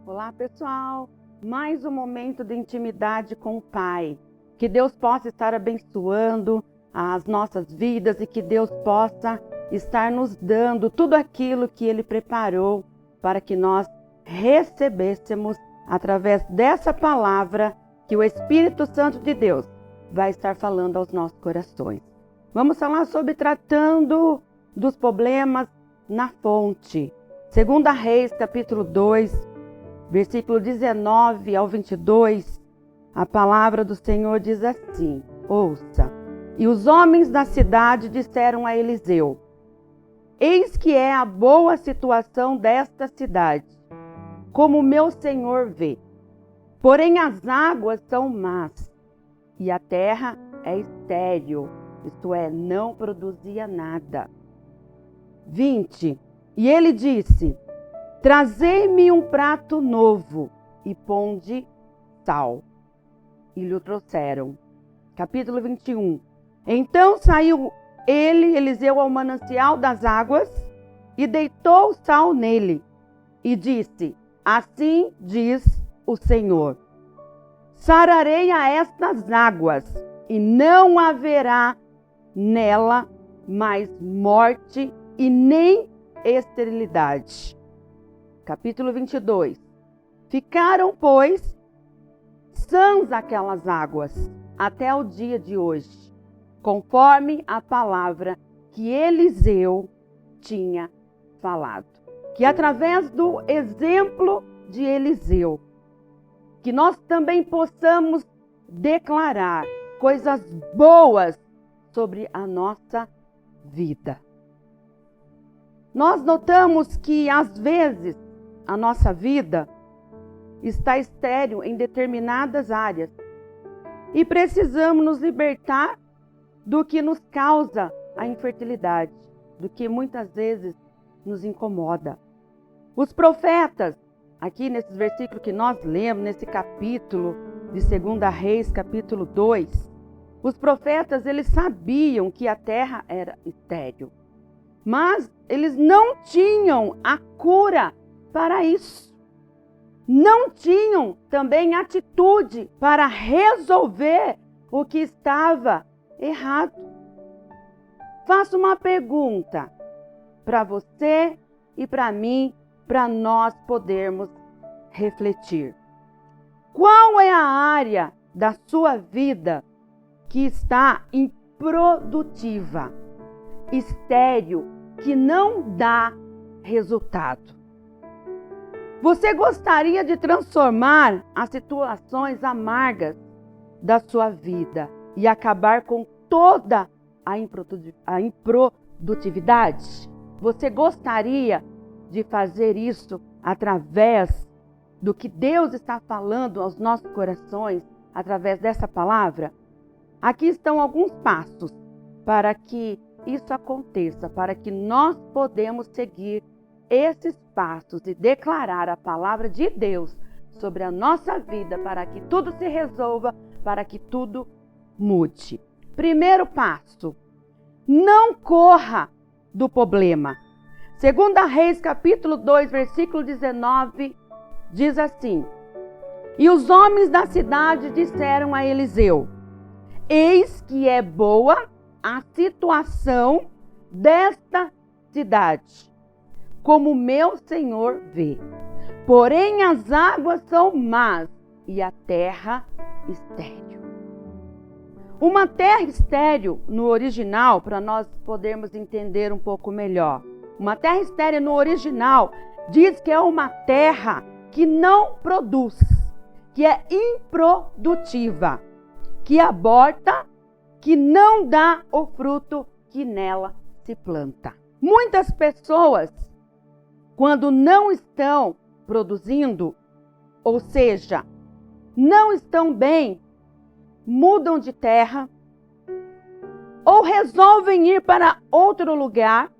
Olá, pessoal! Mais um momento de intimidade com o Pai. Que Deus possa estar abençoando as nossas vidas e que Deus possa estar nos dando tudo aquilo que Ele preparou para que nós recebêssemos através dessa palavra que o Espírito Santo de Deus vai estar falando aos nossos corações. Vamos falar sobre tratando dos problemas na fonte. 2 Reis, capítulo 2, versículo 19 ao 22, a palavra do Senhor diz assim, ouça. E os homens da cidade disseram a Eliseu, eis que é a boa situação desta cidade, como meu senhor vê. Porém as águas são más, e a terra é estéril, isto é, não produzia nada. 20. E ele disse, trazei-me um prato novo e ponde sal. E lhe o trouxeram. Capítulo 21. Então saiu Eliseu, ao manancial das águas e deitou sal nele. E disse, assim diz o Senhor, sararei a estas águas e não haverá nela mais morte e nem esterilidade. Capítulo 22. Ficaram, pois, sãs aquelas águas até o dia de hoje, conforme a palavra que Eliseu tinha falado. Que através do exemplo de Eliseu, que nós também possamos declarar coisas boas sobre a nossa vida. Nós notamos que às vezes a nossa vida está estéril em determinadas áreas e precisamos nos libertar do que nos causa a infertilidade, do que muitas vezes nos incomoda. Os profetas, aqui nesses versículos que nós lemos, nesse capítulo de 2 Reis, capítulo 2, os profetas, eles sabiam que a terra era estéril, mas eles não tinham a cura para isso. Não tinham também atitude para resolver o que estava errado. Faço uma pergunta para você e para mim, para nós podermos refletir. Qual é a área da sua vida que está improdutiva, estéril, que não dá resultado? Você gostaria de transformar as situações amargas da sua vida e acabar com toda a improdutividade? Você gostaria de fazer isso através do que Deus está falando aos nossos corações, através dessa palavra? Aqui estão alguns passos para que isso aconteça, para que nós podemos seguir esses passos e declarar a palavra de Deus sobre a nossa vida, para que tudo se resolva, para que tudo mude. Primeiro passo, não corra do problema. 2 Reis, capítulo 2, versículo 19, diz assim, e os homens da cidade disseram a Eliseu, eis que é boa a situação desta cidade, como meu senhor vê. Porém as águas são más e a terra estéril. Uma terra estéril no original, para nós podermos entender um pouco melhor. Uma terra estéril no original diz que é uma terra que não produz, que é improdutiva, que aborta, que não dá o fruto que nela se planta. Muitas pessoas, quando não estão produzindo, ou seja, não estão bem, mudam de terra ou resolvem ir para outro lugar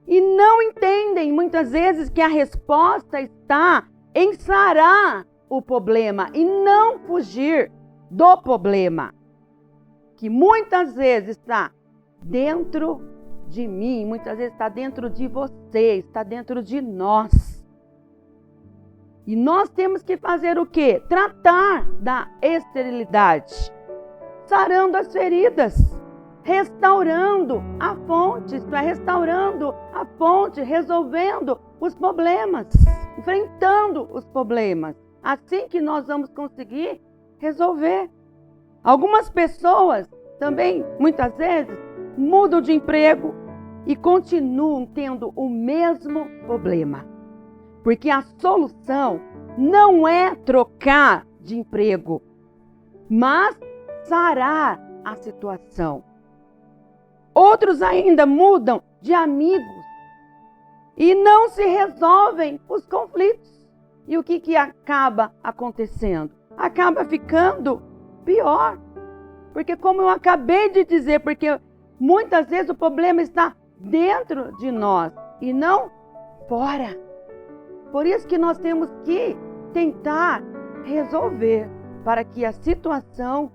e não entendem muitas vezes que a resposta está em sarar o problema e não fugir do problema, que muitas vezes está dentro de mim, muitas vezes está dentro de você, está dentro de nós. E nós temos que fazer o quê? Tratar da esterilidade, sarando as feridas, restaurando a fonte, isto é, restaurando a fonte, resolvendo os problemas, enfrentando os problemas. Assim que nós vamos conseguir resolver. Algumas pessoas também, muitas vezes, mudam de emprego e continuam tendo o mesmo problema. Porque a solução não é trocar de emprego, mas sarar a situação. Outros ainda mudam de amigos e não se resolvem os conflitos. E o que acaba acontecendo? Acaba ficando pior. Porque como eu acabei de dizer, porque muitas vezes o problema está dentro de nós e não fora. Por isso que nós temos que tentar resolver para que a situação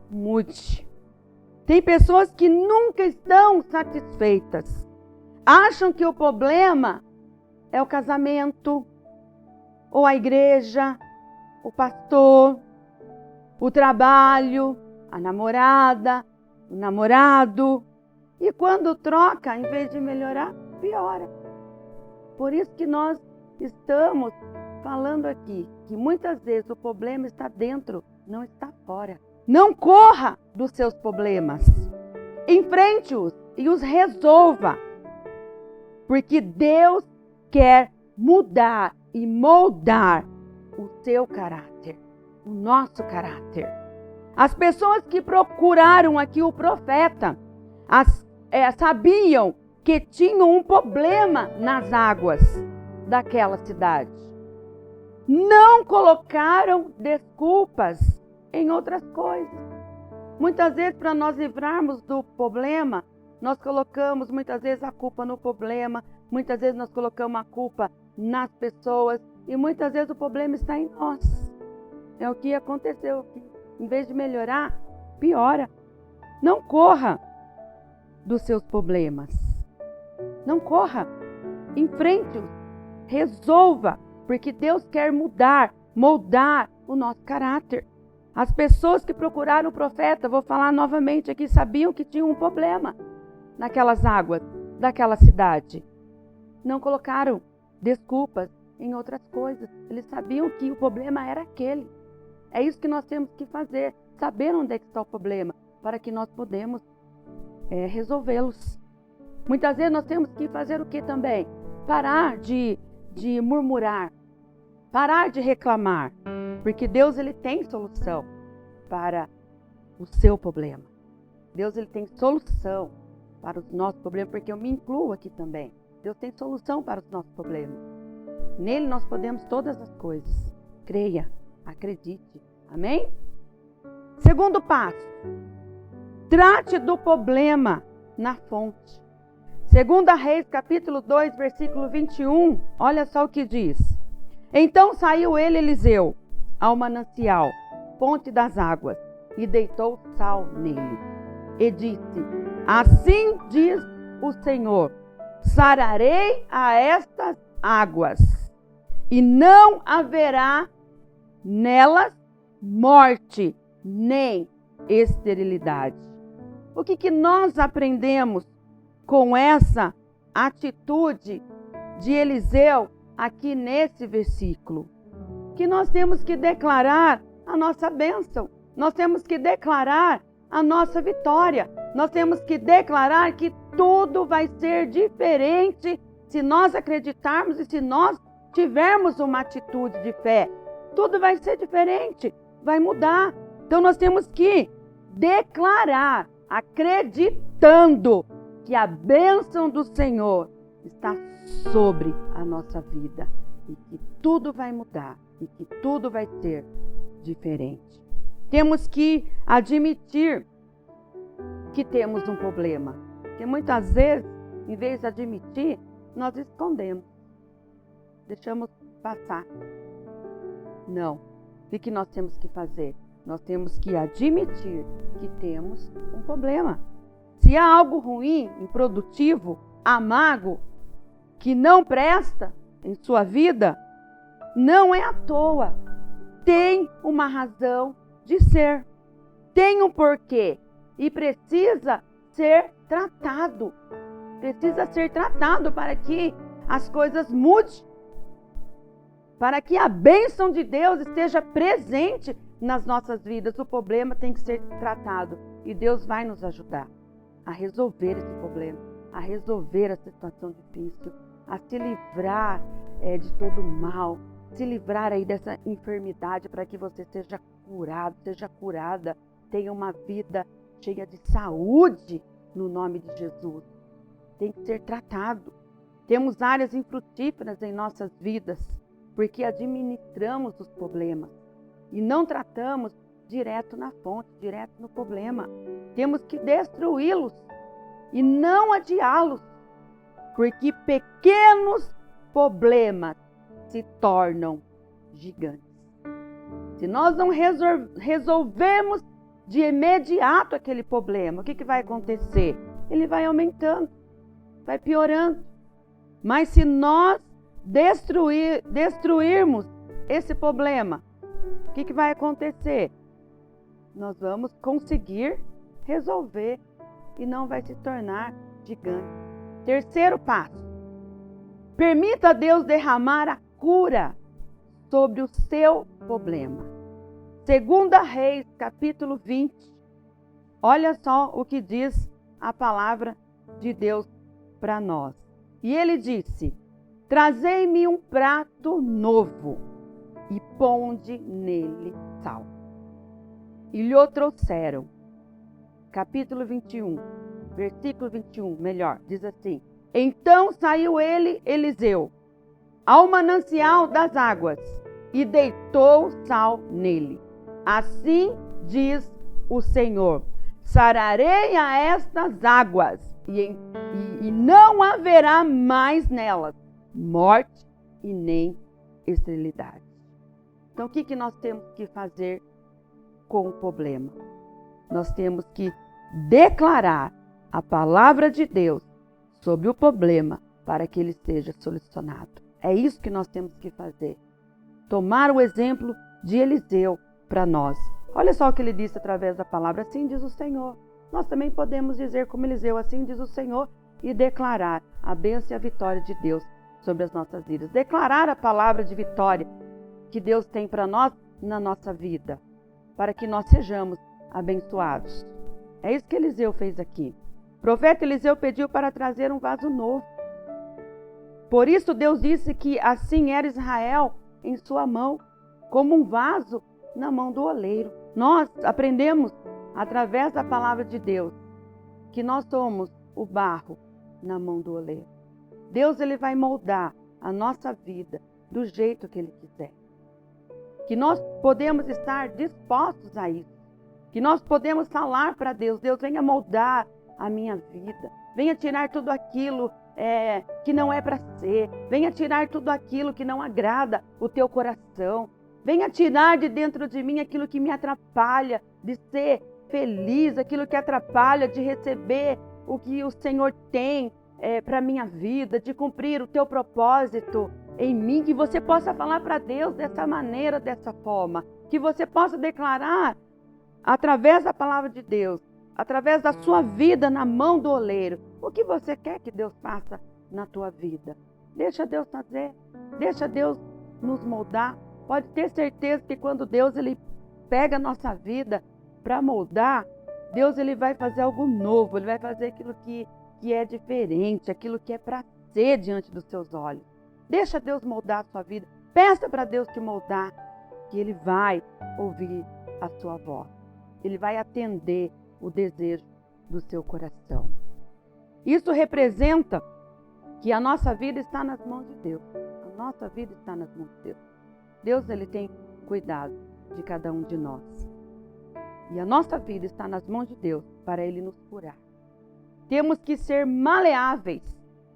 mude. Tem pessoas que nunca estão satisfeitas. Acham que o problema é o casamento, ou a igreja, o pastor, o trabalho, a namorada, o namorado. E quando troca, em vez de melhorar, piora. Por isso que nós estamos falando aqui que muitas vezes o problema está dentro, não está fora. Não corra dos seus problemas. Enfrente-os e os resolva. Porque Deus quer mudar e moldar o seu caráter, o nosso caráter. As pessoas que procuraram aqui o profeta sabiam que tinham um problema nas águas daquela cidade. Não colocaram desculpas em outras coisas. Muitas vezes, para nós livrarmos do problema, nós colocamos muitas vezes a culpa no problema, muitas vezes nós colocamos a culpa nas pessoas e muitas vezes o problema está em nós. É o que aconteceu aqui. Em vez de melhorar, piora. Não corra dos seus problemas. Não corra. Enfrente-os. Resolva. Porque Deus quer mudar, moldar o nosso caráter. As pessoas que procuraram o profeta, vou falar novamente aqui, sabiam que tinham um problema naquelas águas daquela cidade. Não colocaram desculpas em outras coisas. Eles sabiam que o problema era aquele. É isso que nós temos que fazer. Saber onde é que está o problema, para que nós podemos resolvê-los. Muitas vezes nós temos que fazer o que também? Parar de murmurar. Parar de reclamar. Porque Deus ele tem solução para o seu problema. Deus ele tem solução para os nossos problemas, porque eu me incluo aqui também. Deus tem solução para os nossos problemas. Nele nós podemos todas as coisas. Creia, acredite. Amém? Segundo passo. Trate do problema na fonte. 2 Reis, capítulo 2, versículo 21. Olha só o que diz. Então saiu ele, Eliseu, ao manancial, fonte das águas, e deitou sal nele. E disse, assim diz o Senhor, sararei a estas águas, e não haverá nelas morte, nem esterilidade. O que nós aprendemos com essa atitude de Eliseu aqui nesse versículo? Que nós temos que declarar a nossa bênção, nós temos que declarar a nossa vitória, nós temos que declarar que tudo vai ser diferente se nós acreditarmos e se nós tivermos uma atitude de fé. Tudo vai ser diferente, vai mudar. Então nós temos que declarar, acreditando que a bênção do Senhor está sobre a nossa vida e que tudo vai mudar e que tudo vai ser diferente. Temos que admitir que temos um problema, porque muitas vezes, em vez de admitir, nós escondemos, deixamos passar. Não. O que nós temos que fazer? Nós temos que admitir que temos um problema. Se há algo ruim, improdutivo, amargo, que não presta em sua vida, não é à toa. Tem uma razão de ser. Tem um porquê. E precisa ser tratado. Precisa ser tratado para que as coisas mudem. Para que a bênção de Deus esteja presente nas nossas vidas. O problema tem que ser tratado. E Deus vai nos ajudar a resolver esse problema, a resolver a situação difícil, a se livrar de todo o mal, se livrar aí dessa enfermidade para que você seja curado, seja curada, tenha uma vida cheia de saúde no nome de Jesus. Tem que ser tratado. Temos áreas infrutíferas em nossas vidas, porque administramos os problemas e não tratamos direto na fonte, direto no problema. Temos que destruí-los e não adiá-los, porque pequenos problemas se tornam gigantes. Se nós não resolvermos de imediato aquele problema, o que vai acontecer? Ele vai aumentando, vai piorando. Mas se nós destruirmos esse problema, o que vai acontecer? Nós vamos conseguir resolver e não vai se tornar gigante. Terceiro passo. Permita a Deus derramar a cura sobre o seu problema. 2 Reis, capítulo 20. Olha só o que diz a palavra de Deus para nós. E ele disse: trazei-me um prato novo e ponde nele sal. E lhe o trouxeram. Capítulo 21, versículo 21, melhor, diz assim: então saiu ele, Eliseu, ao manancial das águas, e deitou sal nele. Assim diz o Senhor: sararei a estas águas, e não haverá mais nelas morte e nem esterilidade. Então, o que nós temos que fazer com o problema? Nós temos que declarar a palavra de Deus sobre o problema para que ele seja solucionado. É isso que nós temos que fazer. Tomar o exemplo de Eliseu para nós. Olha só o que ele disse através da palavra: assim diz o Senhor. Nós também podemos dizer como Eliseu: assim diz o Senhor, e declarar a bênção e a vitória de Deus sobre as nossas vidas. Declarar a palavra de vitória que Deus tem para nós na nossa vida, para que nós sejamos abençoados. É isso que Eliseu fez aqui. O profeta Eliseu pediu para trazer um vaso novo. Por isso Deus disse que assim era Israel em sua mão, como um vaso na mão do oleiro. Nós aprendemos através da palavra de Deus que nós somos o barro na mão do oleiro. Deus, ele vai moldar a nossa vida do jeito que ele quiser. Que nós podemos estar dispostos a isso. Que nós podemos falar para Deus: Deus, venha moldar a minha vida. Venha tirar tudo aquilo que não é para ser. Venha tirar tudo aquilo que não agrada o teu coração. Venha tirar de dentro de mim aquilo que me atrapalha de ser feliz, aquilo que atrapalha de receber o que o Senhor tem para a minha vida, de cumprir o teu propósito em mim. Que você possa falar para Deus dessa maneira, dessa forma. Que você possa declarar através da palavra de Deus, através da sua vida na mão do oleiro, o que você quer que Deus faça na tua vida. Deixa Deus fazer, deixa Deus nos moldar. Pode ter certeza que quando Deus ele pega a nossa vida para moldar, Deus ele vai fazer algo novo, ele vai fazer aquilo que é diferente, aquilo que é para ser diante dos seus olhos. Deixa Deus moldar a sua vida, peça para Deus te moldar, que ele vai ouvir a sua voz. Ele vai atender o desejo do seu coração. Isso representa que a nossa vida está nas mãos de Deus. A nossa vida está nas mãos de Deus. Deus, ele tem cuidado de cada um de nós. E a nossa vida está nas mãos de Deus para ele nos curar. Temos que ser maleáveis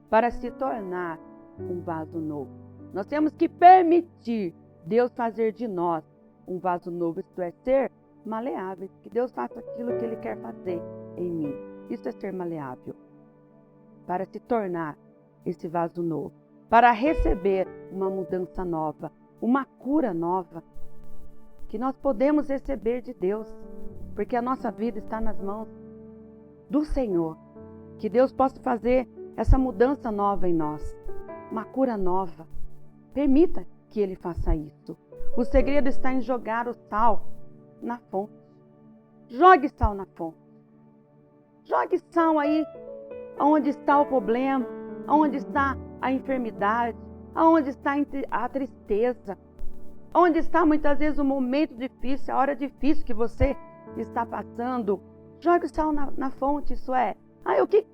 para se tornar um vaso novo. Nós temos que permitir Deus fazer de nós um vaso novo, isto é, ser maleáveis, que Deus faça aquilo que ele quer fazer em mim. Isso é ser maleável. Para se tornar esse vaso novo. Para receber uma mudança nova. Uma cura nova. Que nós podemos receber de Deus. Porque a nossa vida está nas mãos do Senhor. Que Deus possa fazer essa mudança nova em nós. Uma cura nova. Permita que Ele faça isso. O segredo está em jogar o sal na fonte. Jogue sal na fonte. Jogue sal aí onde está o problema, onde está a enfermidade, onde está a tristeza, onde está muitas vezes o momento difícil, a hora difícil que você está passando. Jogue o sal na fonte, isso é.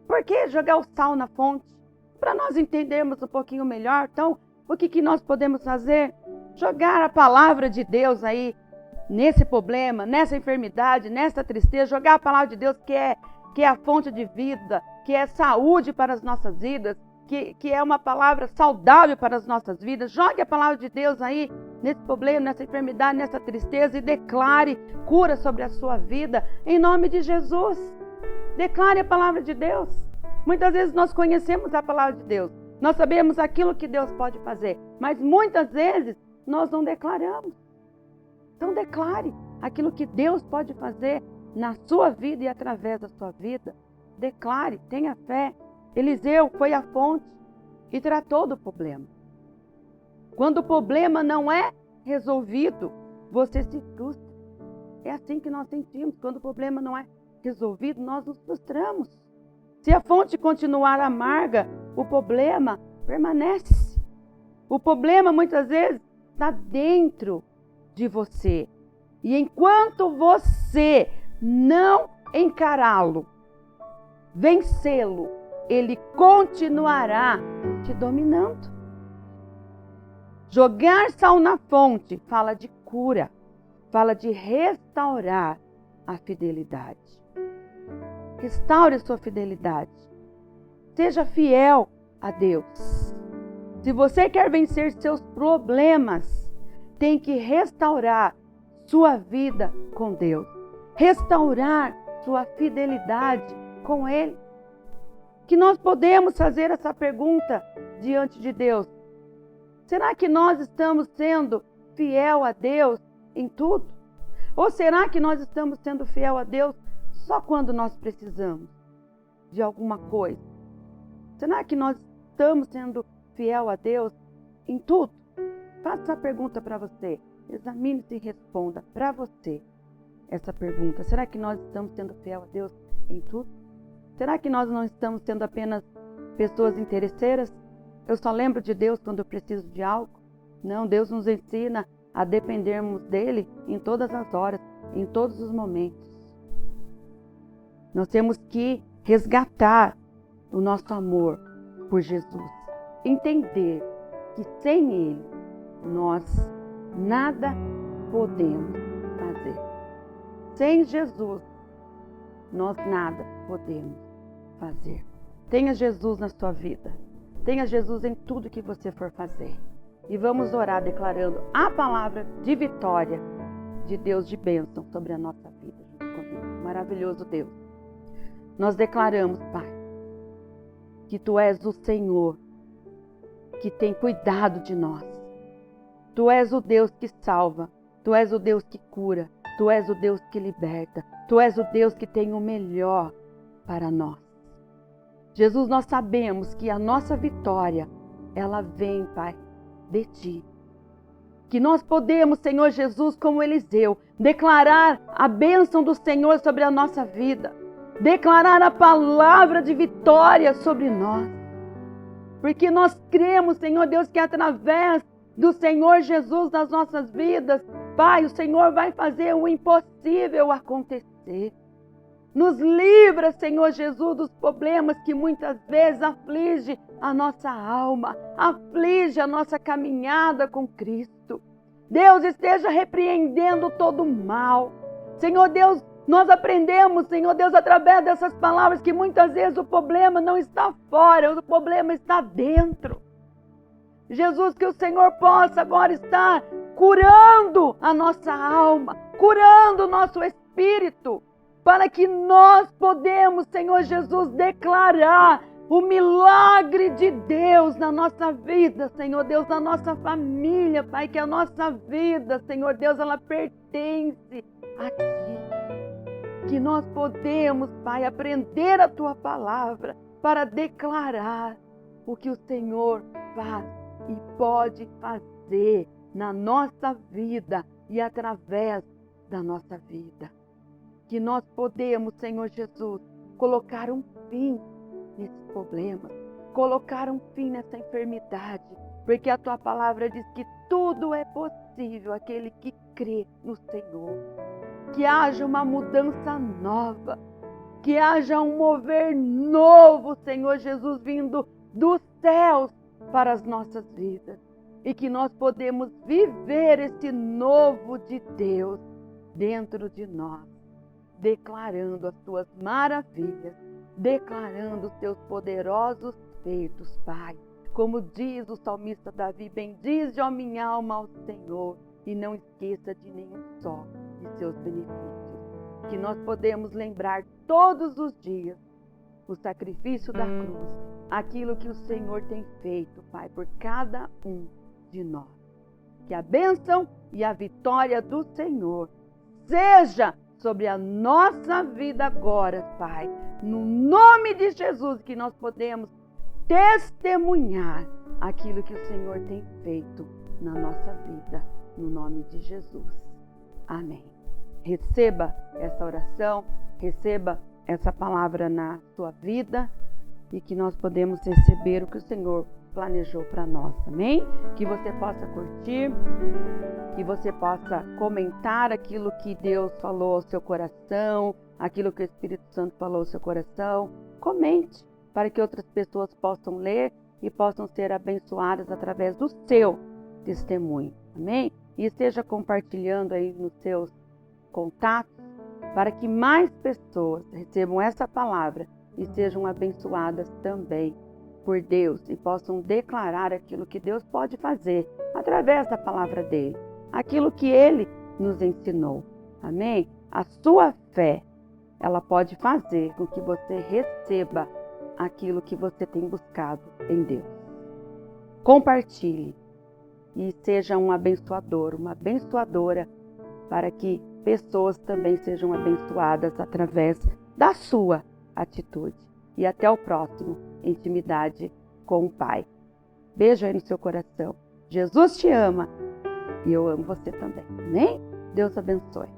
Por que jogar o sal na fonte? Para nós entendermos um pouquinho melhor, então, o que nós podemos fazer? Jogar a palavra de Deus aí, nesse problema, nessa enfermidade, nessa tristeza, jogar a palavra de Deus que é a fonte de vida, que é saúde para as nossas vidas, que é uma palavra saudável para as nossas vidas. Jogue a palavra de Deus aí, nesse problema, nessa enfermidade, nessa tristeza e declare cura sobre a sua vida, em nome de Jesus. Declare a palavra de Deus. Muitas vezes nós conhecemos a palavra de Deus, nós sabemos aquilo que Deus pode fazer, mas muitas vezes nós não declaramos. Então declare aquilo que Deus pode fazer na sua vida e através da sua vida. Declare, tenha fé. Eliseu foi à fonte e tratou do problema. Quando o problema não é resolvido, você se frustra. É assim que nós sentimos. Quando o problema não é resolvido, nós nos frustramos. Se a fonte continuar amarga, o problema permanece. O problema muitas vezes está dentro de você. E enquanto você não encará-lo, vencê-lo, ele continuará te dominando. Jogar sal na fonte fala de cura, fala de restaurar a fidelidade. Restaure sua fidelidade. Seja fiel a Deus. Se você quer vencer seus problemas, tem que restaurar sua vida com Deus. Restaurar sua fidelidade com Ele. Que nós podemos fazer essa pergunta diante de Deus. Será que nós estamos sendo fiel a Deus em tudo? Ou será que nós estamos sendo fiel a Deus só quando nós precisamos de alguma coisa? Será que nós estamos sendo fiel a Deus em tudo? Faça essa pergunta para você. Examine-se e responda para você essa pergunta. Será que nós estamos sendo fiel a Deus em tudo? Será que nós não estamos sendo apenas pessoas interesseiras? Eu só lembro de Deus quando eu preciso de algo? Não, Deus nos ensina a dependermos dEle em todas as horas, em todos os momentos. Nós temos que resgatar o nosso amor por Jesus. Entender que sem Ele nós nada podemos fazer. Sem Jesus nós nada podemos fazer. Tenha Jesus na sua vida. Tenha Jesus em tudo que você for fazer. E vamos orar declarando a palavra de vitória de Deus, de bênção sobre a nossa vida. Maravilhoso Deus. Nós declaramos, Pai, que Tu és o Senhor que tem cuidado de nós. Tu és o Deus que salva. Tu és o Deus que cura. Tu és o Deus que liberta. Tu és o Deus que tem o melhor para nós. Jesus, nós sabemos que a nossa vitória, ela vem, Pai, de Ti. Que nós podemos, Senhor Jesus, como Eliseu, declarar a bênção do Senhor sobre a nossa vida. Declarar a palavra de vitória sobre nós. Porque nós cremos, Senhor Deus, que através do Senhor Jesus nas nossas vidas, Pai, o Senhor vai fazer o impossível acontecer. Nos livra, Senhor Jesus, dos problemas que muitas vezes aflige a nossa alma, aflige a nossa caminhada com Cristo. Deus esteja repreendendo todo o mal. Senhor Deus, nós aprendemos, Senhor Deus, através dessas palavras que muitas vezes o problema não está fora, o problema está dentro. Jesus, que o Senhor possa agora estar curando a nossa alma, curando o nosso espírito, para que nós podemos, Senhor Jesus, declarar o milagre de Deus na nossa vida, Senhor Deus, na nossa família, Pai, que a nossa vida, Senhor Deus, ela pertence a Ti. Que nós podemos, Pai, aprender a Tua palavra para declarar o que o Senhor faz e pode fazer na nossa vida e através da nossa vida. Que nós podemos, Senhor Jesus, colocar um fim nesses problemas, colocar um fim nessa enfermidade, porque a Tua palavra diz que tudo é possível àquele que crê no Senhor. Que haja uma mudança nova, que haja um mover novo, Senhor Jesus, vindo dos céus para as nossas vidas, e que nós podemos viver esse novo de Deus dentro de nós, declarando as Tuas maravilhas, declarando os Teus poderosos feitos, Pai. Como diz o salmista Davi, bendize, ó minha alma, ao Senhor, e não esqueça de nenhum só de seus benefícios. Que nós podemos lembrar todos os dias o sacrifício da cruz, aquilo que o Senhor tem feito, Pai, por cada um de nós. Que a bênção e a vitória do Senhor seja sobre a nossa vida agora, Pai. No nome de Jesus, que nós podemos testemunhar aquilo que o Senhor tem feito na nossa vida. No nome de Jesus. Amém. Receba essa oração, receba essa palavra na sua vida e que nós podemos receber o que o Senhor planejou para nós, amém? Que você possa curtir, que você possa comentar aquilo que Deus falou ao seu coração, aquilo que o Espírito Santo falou ao seu coração. Comente para que outras pessoas possam ler e possam ser abençoadas através do seu testemunho, amém? E esteja compartilhando aí nos seus contatos para que mais pessoas recebam essa palavra e sejam abençoadas também por Deus e possam declarar aquilo que Deus pode fazer através da palavra dele, aquilo que ele nos ensinou, amém? A sua fé, ela pode fazer com que você receba aquilo que você tem buscado em Deus. Compartilhe e seja um abençoador, uma abençoadora, para que pessoas também sejam abençoadas através da sua atitude. E até o próximo Intimidade com o Pai. Beijo aí no seu coração. Jesus te ama e eu amo você também. Amém? Deus abençoe.